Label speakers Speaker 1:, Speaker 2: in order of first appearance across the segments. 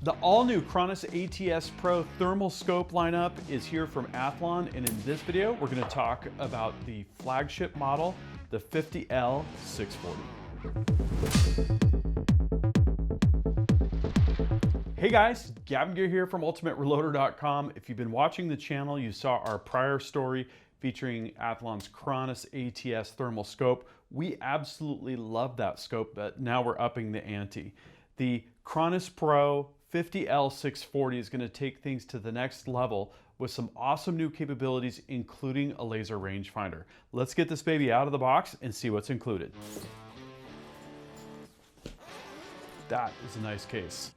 Speaker 1: The all-new Cronus ATS Pro thermal scope lineup is here from Athlon, and in this video, we're going to talk about the flagship model, the 50L640. Hey guys, Gavin Gear here from UltimateReloader.com. If you've been watching the channel, you saw our prior story featuring Athlon's Cronus ATS thermal scope. We absolutely love that scope, but now we're upping the ante. The Cronus Pro 50L640 is going to take things to the next level with some awesome new capabilities, including a laser rangefinder. Let's get this baby out of the box and see what's included. That is a nice case.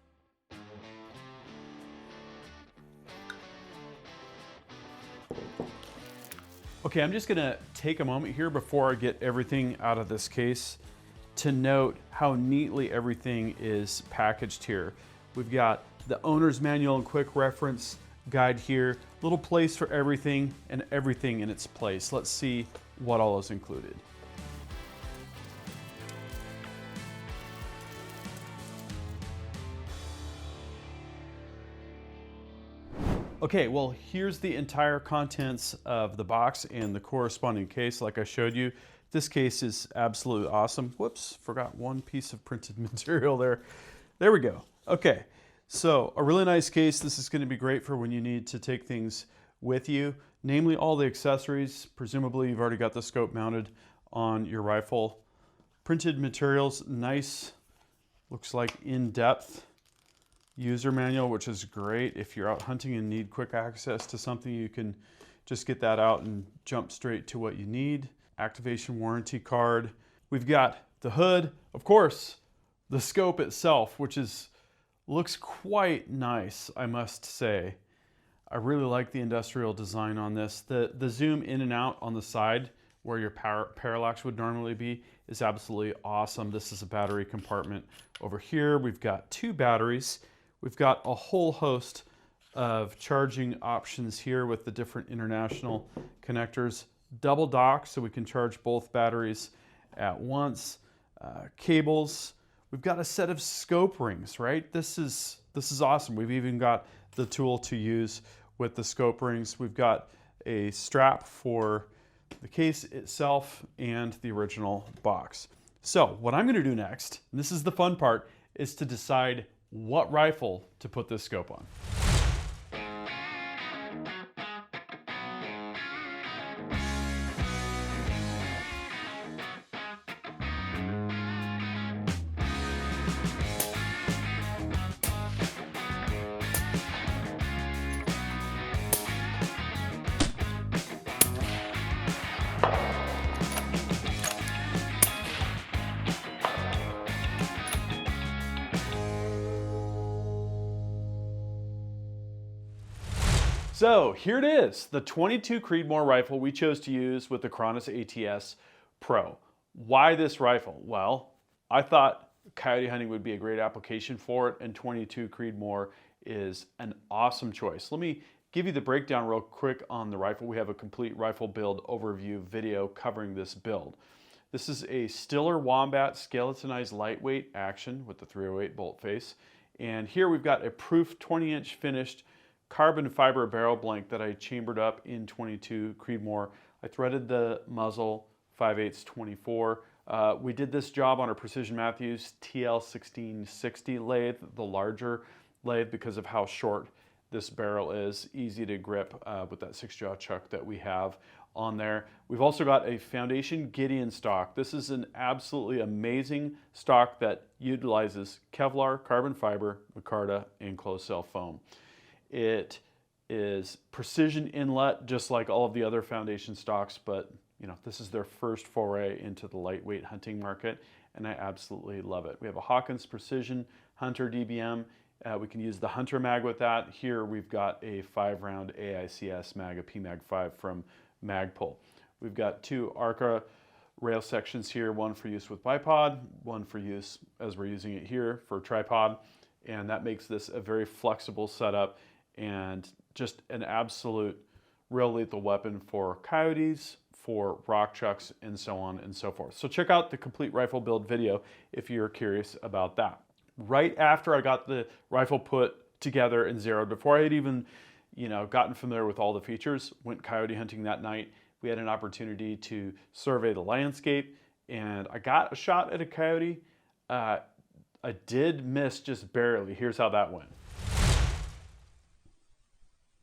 Speaker 1: Okay, I'm just gonna take a moment here before I get everything out of this case to note how neatly everything is packaged here. We've got the owner's manual and quick reference guide here, little place for everything and everything in its place. Let's see what all is included. Okay, well, here's the entire contents of the box and the corresponding case like I showed you. This case is absolutely awesome. Whoops, forgot one piece of printed material there. There we go. Okay, so a really nice case. This is going to be great for when you need to take things with you, namely all the accessories. Presumably you've already got the scope mounted on your rifle. Printed materials, nice, looks like in-depth user manual, which is great. If you're out hunting and need quick access to something, you can just get that out and jump straight to what you need. Activation warranty card. We've got the hood, of course, the scope itself, which looks quite nice, I must say. I really like the industrial design on this. The zoom in and out on the side where your parallax would normally be is absolutely awesome. This is a battery compartment. Over here, we've got two batteries. We've got a whole host of charging options here with the different international connectors. Double dock, so we can charge both batteries at once. Cables. We've got a set of scope rings, right? This is awesome. We've even got the tool to use with the scope rings. We've got a strap for the case itself and the original box. So what I'm going to do next, and this is the fun part, is to decide what rifle to put this scope on. So here it is, the 22 Creedmoor rifle we chose to use with the Cronus ATS Pro. Why this rifle? Well, I thought coyote hunting would be a great application for it, and 22 Creedmoor is an awesome choice. Let me give you the breakdown real quick on the rifle. We have a complete rifle build overview video covering this build. This is a Stiller Wombat skeletonized lightweight action with the 308 bolt face. And here we've got a proof 20-inch finished carbon fiber barrel blank that I chambered up in 22 Creedmoor. I threaded the muzzle 5/8 24. We did this job on our Precision Matthews TL1660 lathe, the larger lathe, because of how short this barrel is. Easy to grip with that 6-jaw chuck that we have on there. We've also got a Foundation Gideon stock. This is an absolutely amazing stock that utilizes Kevlar, carbon fiber, micarta, and closed cell foam. It is precision inlet, just like all of the other Foundation stocks, but you know, this is their first foray into the lightweight hunting market, and I absolutely love it. We have a Hawkins Precision Hunter DBM. We can use the Hunter mag with that. Here we've got a 5-round AICS mag, a PMag 5 from Magpul. We've got two ARCA rail sections here, one for use with bipod, one for use as we're using it here for tripod, and that makes this a very flexible setup and just an absolute real lethal weapon for coyotes, for rock chucks, and so on and so forth. So check out the complete rifle build video if you're curious about that. right after I got the rifle put together and zeroed, before I had even, gotten familiar with all the features, went coyote hunting that night. We had an opportunity to survey the landscape, and I got a shot at a coyote. I did miss just barely. Here's how that went.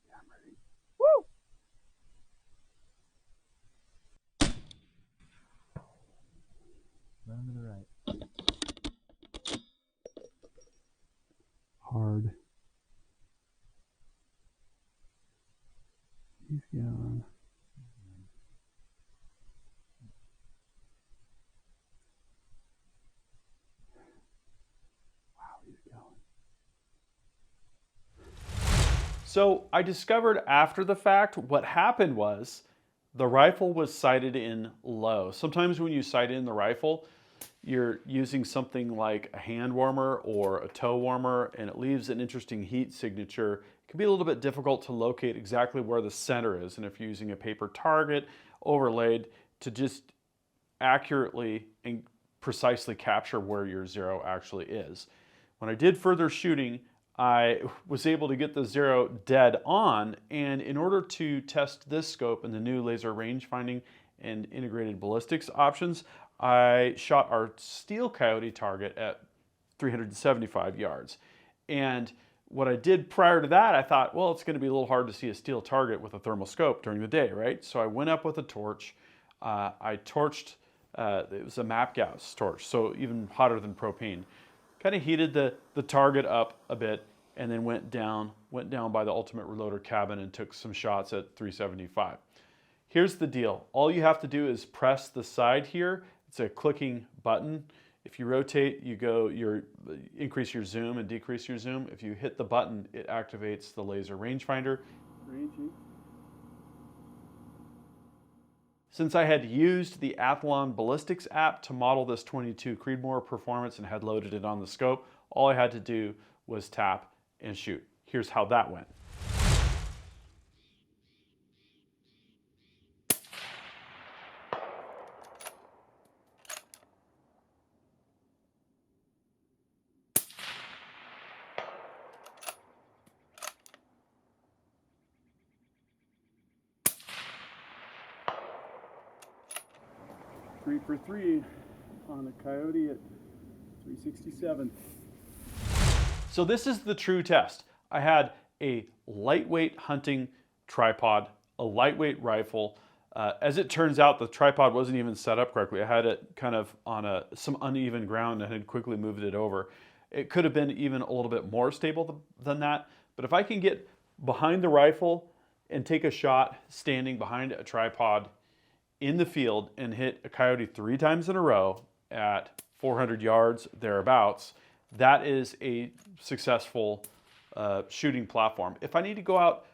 Speaker 2: Yeah, I'm ready. Woo! Run to the right. Hard. He's gone. Wow, he's going.
Speaker 1: So I discovered after the fact what happened was the rifle was sighted in low. Sometimes when you sight in the rifle, you're using something like a hand warmer or a toe warmer, and it leaves an interesting heat signature. It can be a little bit difficult to locate exactly where the center is, and if you're using a paper target overlaid to just accurately and precisely capture where your zero actually is. When I did further shooting, I was able to get the zero dead on, and in order to test this scope and the new laser range finding and integrated ballistics options, I shot our steel coyote target at 375 yards. And what I did prior to that, I thought, well, it's going to be a little hard to see a steel target with a thermal scope during the day, right? So I went up with a torch. I torched, it was a MAP gas torch, so even hotter than propane. Kind of heated the target up a bit, and then went down by the ultimate reloader cabin and took some shots at 375. Here's the deal. All you have to do is press the side here. It's a clicking button. If you rotate, you increase your zoom and decrease your zoom. If you hit the button, it activates the laser rangefinder. Since I had used the Athlon Ballistics app to model this 22 Creedmoor performance and had loaded it on the scope, all I had to do was tap and shoot. Here's how that went.
Speaker 2: Three for three on the coyote at 367.
Speaker 1: So this is the true test. I had a lightweight hunting tripod, a lightweight rifle. As it turns out, the tripod wasn't even set up correctly. I had it kind of on some uneven ground and had quickly moved it over. It could have been even a little bit more stable than that. But if I can get behind the rifle and take a shot standing behind a tripod in the field and hit a coyote 3 times in a row at 400 yards, thereabouts, that is a successful shooting platform. If I need to go out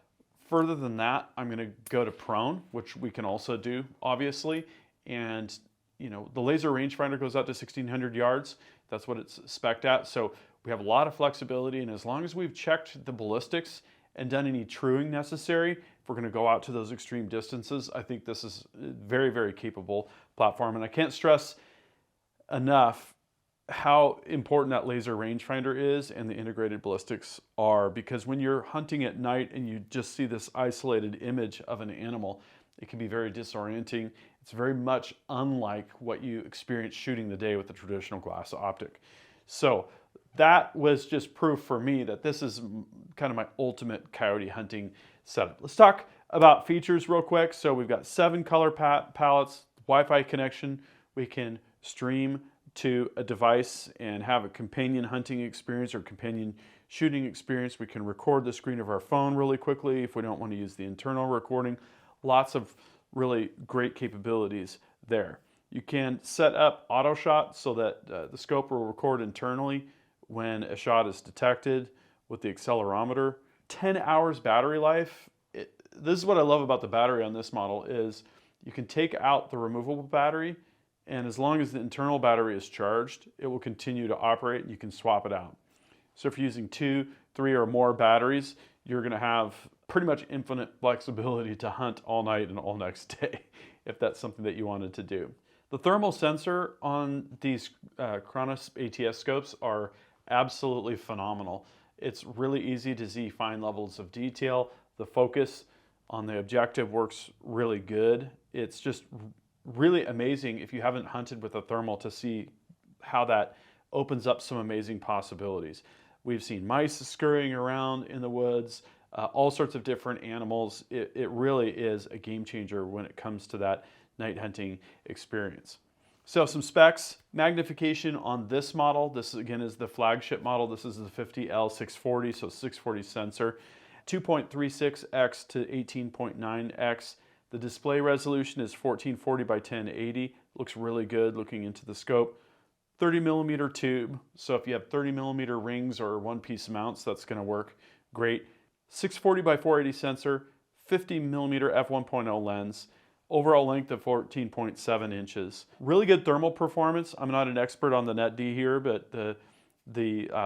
Speaker 1: further than that, I'm going to go to prone, which we can also do, obviously. And the laser rangefinder goes out to 1,600 yards. That's what it's spec'd at. So we have a lot of flexibility, and as long as we've checked the ballistics and done any truing necessary, if we're going to go out to those extreme distances, I think this is a very, very capable platform. And I can't stress enough how important that laser rangefinder is and the integrated ballistics are, because when you're hunting at night and you just see this isolated image of an animal, it can be very disorienting. It's very much unlike what you experience shooting the day with the traditional glass optic. So that was just proof for me that this is kind of my ultimate coyote hunting setup. Let's talk about features real quick. So we've got 7 color palettes, Wi-Fi connection. We can stream to a device and have a companion hunting experience or companion shooting experience. We can record the screen of our phone really quickly if we don't want to use the internal recording. Lots of really great capabilities there. You can set up auto shot so that the scope will record internally when a shot is detected with the accelerometer. 10 hours battery life. This is what I love about the battery on this model is you can take out the removable battery, and as long as the internal battery is charged, it will continue to operate and you can swap it out. So if you're using 2, 3 or more batteries, you're going to have pretty much infinite flexibility to hunt all night and all next day if that's something that you wanted to do. The thermal sensor on these Cronus ATS scopes are absolutely phenomenal. It's really easy to see fine levels of detail. The focus on the objective works really good. It's just really amazing if you haven't hunted with a thermal to see how that opens up some amazing possibilities. We've seen mice scurrying around in the woods, all sorts of different animals. It really is a game changer when it comes to that night hunting experience. So some specs: magnification on this model. This again is the flagship model. This is the 50L640, so 640 sensor. 2.36x to 18.9x. The display resolution is 1440 by 1080. Looks really good looking into the scope. 30 millimeter tube, so if you have 30 millimeter rings or one-piece mounts, that's going to work great. 640 by 480 sensor, 50 millimeter f1.0 lens, overall length of 14.7 inches. Really good thermal performance. I'm not an expert on the NetD here, but the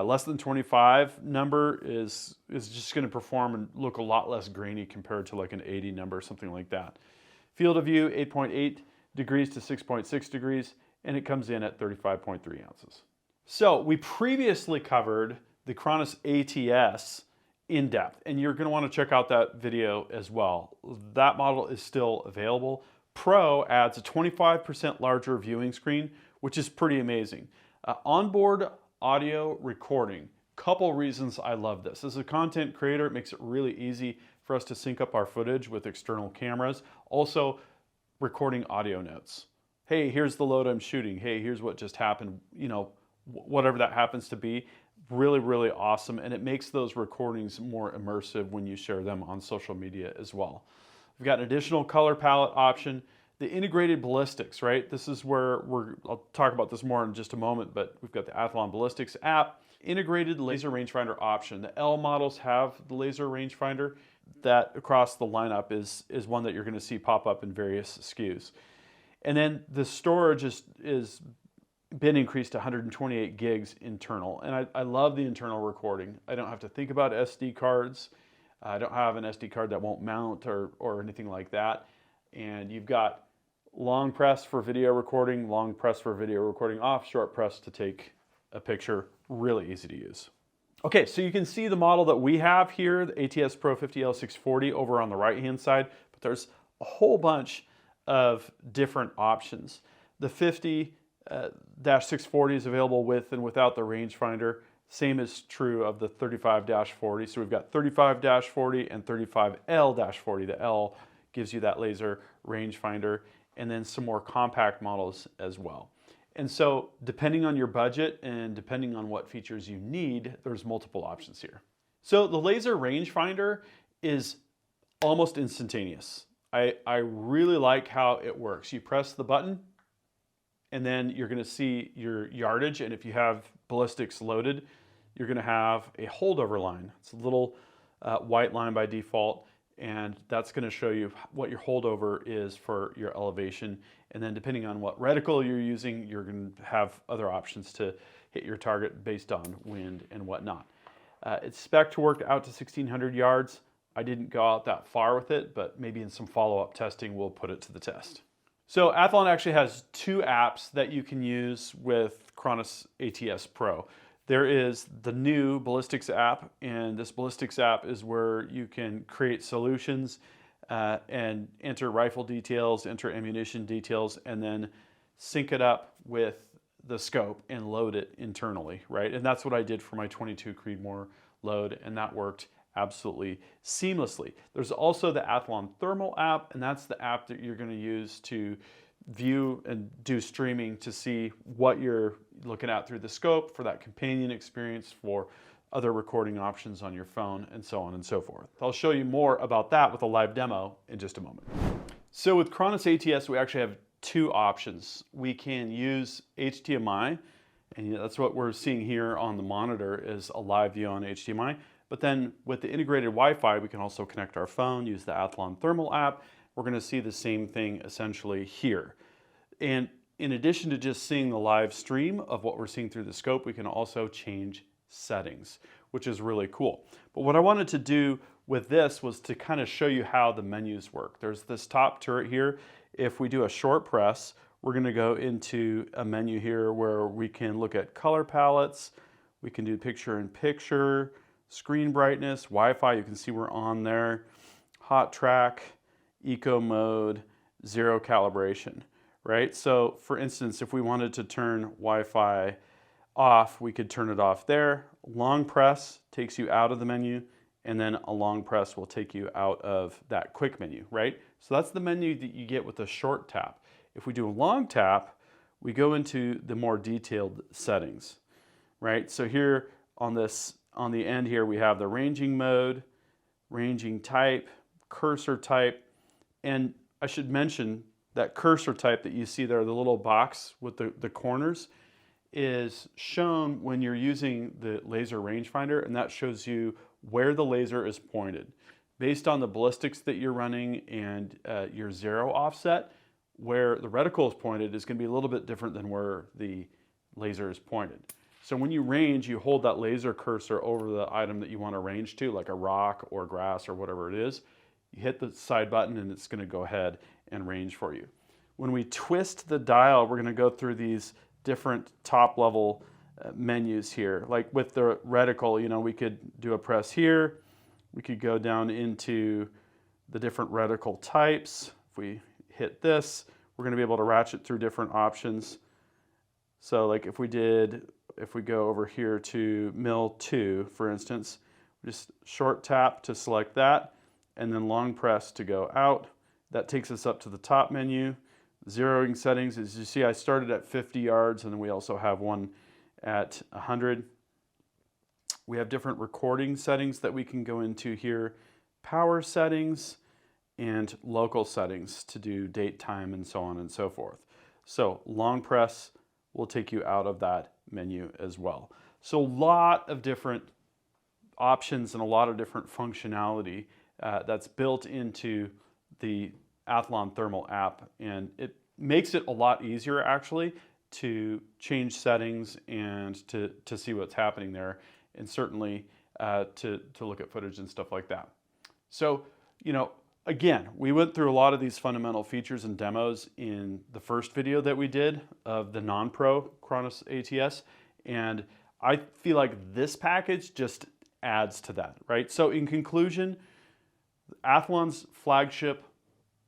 Speaker 1: less than 25 number is just going to perform and look a lot less grainy compared to like an 80 number, something like that. Field of view, 8.8 degrees to 6.6 degrees. And it comes in at 35.3 ounces. So we previously covered the Cronus ATS in depth, and you're going to want to check out that video as well. That model is still available. Pro adds a 25% larger viewing screen, which is pretty amazing. Onboard audio recording. Couple reasons I love this. As a content creator, it makes it really easy for us to sync up our footage with external cameras. Also, recording audio notes. Hey, here's the load I'm shooting. Hey, here's what just happened. You know, whatever that happens to be. Really, really awesome. And it makes those recordings more immersive when you share them on social media as well. We've got an additional color palette option. The integrated ballistics, right? This is where I'll talk about this more in just a moment, but we've got the Athlon Ballistics app. Integrated laser rangefinder option. The L models have the laser rangefinder. That across the lineup is one that you're going to see pop up in various SKUs. And then the storage is been increased to 128 gigs internal. And I love the internal recording. I don't have to think about SD cards. I don't have an SD card that won't mount or anything like that. And you've got long press for video recording, long press for video recording off, short press to take a picture. Really easy to use. Okay, so you can see the model that we have here, the ATS Pro 50L640 over on the right-hand side, but there's a whole bunch of different options. The 50-640 is available with and without the rangefinder. Same is true of the 35-40. So we've got 35-40 and 35L-40. The L gives you that laser rangefinder, and then some more compact models as well. And so depending on your budget and depending on what features you need, there's multiple options here. So the laser rangefinder is almost instantaneous. I really like how it works. You press the button and then you're going to see your yardage, and if you have ballistics loaded, you're going to have a holdover line. It's a little white line by default, and that's going to show you what your holdover is for your elevation. And then depending on what reticle you're using, you're going to have other options to hit your target based on wind and whatnot. It's spec'd to work out to 1,600 yards. I didn't go out that far with it, but maybe in some follow-up testing, we'll put it to the test. So Athlon actually has two apps that you can use with Cronus ATS Pro. There is the new Ballistics app, and this Ballistics app is where you can create solutions and enter rifle details, enter ammunition details, and then sync it up with the scope and load it internally, right? And that's what I did for my 22 Creedmoor load, and that worked absolutely seamlessly. There's also the Athlon Thermal app, and that's the app that you're going to use to view and do streaming to see what you're looking at through the scope for that companion experience, for other recording options on your phone, and so on and so forth. I'll show you more about that with a live demo in just a moment. So with Cronus ATS, we actually have two options. We can use HDMI, and that's what we're seeing here on the monitor is a live view on HDMI. But then with the integrated Wi-Fi, we can also connect our phone, use the Athlon Thermal app. We're going to see the same thing essentially here. And in addition to just seeing the live stream of what we're seeing through the scope, we can also change settings, which is really cool. But what I wanted to do with this was to kind of show you how the menus work. There's this top turret here. If we do a short press, we're going to go into a menu here where we can look at color palettes. We can do picture in picture, screen brightness, Wi-Fi, you can see we're on there, hot track, eco mode, zero calibration, right? So for instance, if we wanted to turn Wi-Fi off, we could turn it off there. Long press takes you out of the menu, and then a long press will take you out of that quick menu, right? So that's the menu that you get with a short tap. If we do a long tap, we go into the more detailed settings, right? So here on the end here, we have the ranging mode, ranging type, cursor type, and I should mention that cursor type that you see there, the little box with the corners, is shown when you're using the laser rangefinder, and that shows you where the laser is pointed. Based on the ballistics that you're running and your zero offset, where the reticle is pointed is going to be a little bit different than where the laser is pointed. So when you range, you hold that laser cursor over the item that you want to range to, like a rock or grass or whatever it is. You hit the side button and it's going to go ahead and range for you. When we twist the dial, we're going to go through these different top level menus here. Like with the reticle, you know, we could do a press here. We could go down into the different reticle types. If we hit this, we're going to be able to ratchet through different options. So like if we go over here to mil 2, for instance, just short tap to select that, and then long press to go out. That takes us up to the top menu. Zeroing settings, as you see, I started at 50 yards, and then we also have one at 100. We have different recording settings that we can go into here. Power settings, and local settings to do date, time, and so on and so forth. So long press will take you out of that menu as well. So a lot of different options and a lot of different functionality that's built into the Athlon Thermal app, and it makes it a lot easier actually to change settings and to see what's happening there, and certainly to look at footage and stuff like that. So, you know, again, we went through a lot of these fundamental features and demos in the first video that we did of the non-pro Cronus ATS, and I feel like this package just adds to that, right? So in conclusion, Athlon's flagship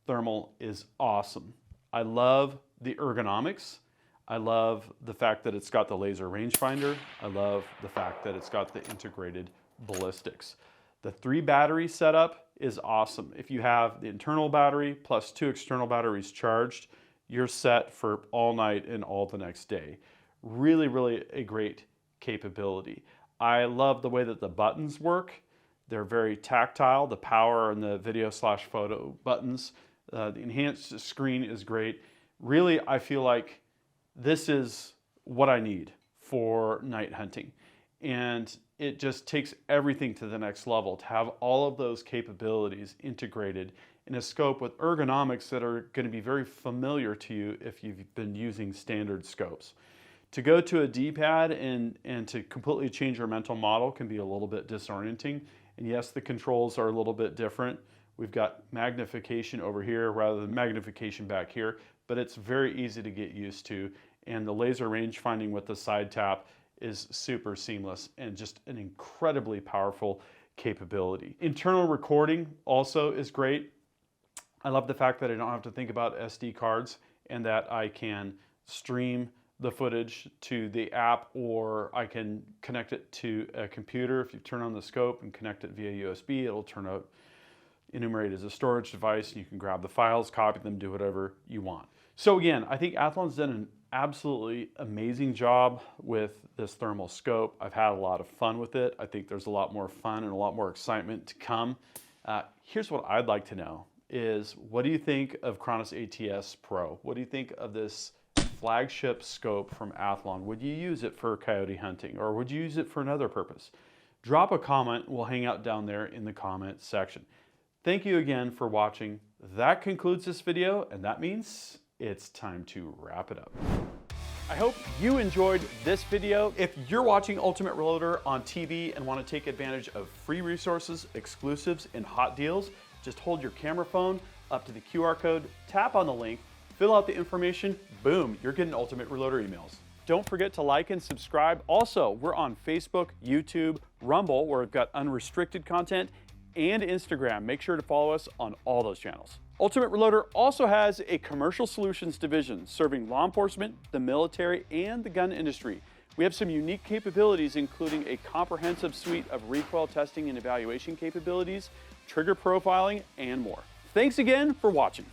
Speaker 1: thermal is awesome. I love the ergonomics. I love the fact that it's got the laser rangefinder. I love the fact that it's got the integrated ballistics. The 3 battery setup is awesome. If you have the internal battery plus 2 external batteries charged, you're set for all night and all the next day. Really, really a great capability. I love the way that the buttons work. They're very tactile. The power and the video/photo buttons. The enhanced screen is great. Really, I feel like this is what I need for night hunting. And it just takes everything to the next level to have all of those capabilities integrated in a scope with ergonomics that are going to be very familiar to you if you've been using standard scopes. To go to a D-pad and to completely change your mental model can be a little bit disorienting. And yes, the controls are a little bit different. We've got magnification over here rather than magnification back here, but it's very easy to get used to. And the laser range finding with the side tap is super seamless and just an incredibly powerful capability. Internal recording also is great. I love the fact that I don't have to think about SD cards and that I can stream the footage to the app, or I can connect it to a computer. If you turn on the scope and connect it via USB, it'll turn out enumerate as a storage device. You can grab the files, copy them, do whatever you want. So again, I think Athlon's done an absolutely amazing job with this thermal scope. I've had a lot of fun with it. I think there's a lot more fun and a lot more excitement to come. Here's what I'd like to know is, what do you think of Cronus ATS Pro? What do you think of this flagship scope from Athlon? Would you use it for coyote hunting, or would you use it for another purpose? Drop a comment. We'll hang out down there in the comment section. Thank you again for watching. That concludes this video, and that means it's time to wrap it up. I hope you enjoyed this video. If you're watching Ultimate Reloader on TV and want to take advantage of free resources, exclusives, and hot deals, just hold your camera phone up to the QR code, tap on the link, fill out the information, boom, you're getting Ultimate Reloader emails. Don't forget to like and subscribe. Also, we're on Facebook, YouTube, Rumble, where we've got unrestricted content, and Instagram. Make sure to follow us on all those channels. Ultimate Reloader also has a commercial solutions division serving law enforcement, the military, and the gun industry. We have some unique capabilities, including a comprehensive suite of recoil testing and evaluation capabilities, trigger profiling, and more. Thanks again for watching.